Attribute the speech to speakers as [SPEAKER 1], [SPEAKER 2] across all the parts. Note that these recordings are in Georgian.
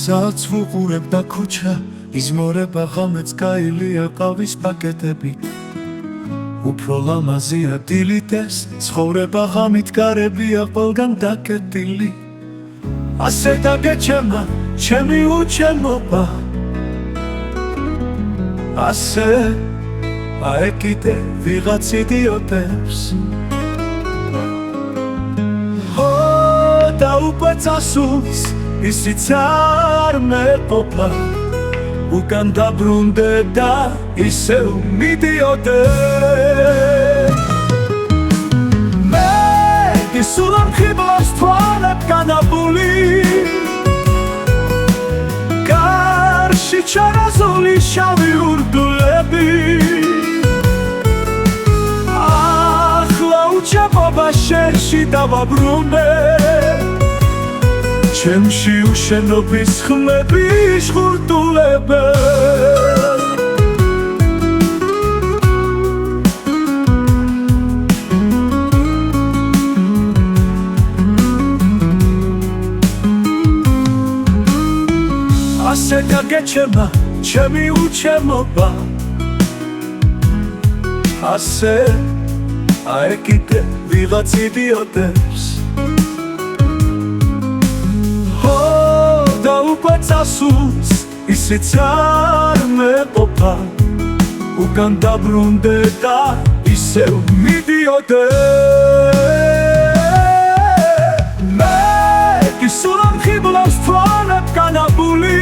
[SPEAKER 1] სადაც ვუყურებდა ქუჩა, იზმორება ღამეც გაილია ყავის პაკეტები. უფრო ლამაზია დილით ეს ცხოვრება ღამით გარებია ყველგან დაკეტილი. ასე დაგეჩემა ჩემი უჩემობა, ასე აეკიდე ვიღაც იდიოტებს. და უკვე წასულს ისიც არ მეყოფა, უკან დაბრუნდე და ისევ მიდიოდე. მე ისულამ ხიბლას თვალებ განაბული, გარში ჩარაზული შავი ურდულები. ახლა უჩემობა შენში დავაბრუნე, ჩემში უშენობის ხმები შხურტულებენ. ასე დაგეჩემა ჩემი უჩემობა, ასე აეკიდე ვიღაც იდიოტებს. და უკვე წასულს ისიც არ მეყოფა, უკან დაბრუნდე და ისევ მიდიოდე. მე ისულამ ხიბლავს თვალებ განაბული,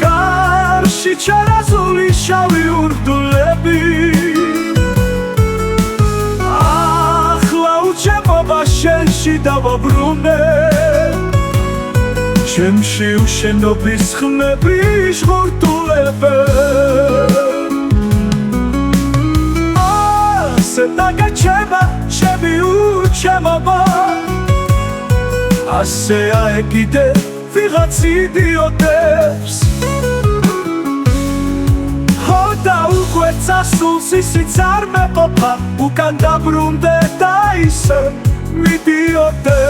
[SPEAKER 1] გარში ჩარაზული შავი ურდულები. ახლა უჩემობა შენში დავაბრუნე, ჩემში უშენობის ხმები შხურტულებენ. ასე დაგეჩემა ჩემი უჩემობა, ასე აეკიდე ვიღაც იდიოტებს. და უკვე წასულს ისიც არ მეყოფა, უკან დაბრუნდე და ისევ მიდიოდე.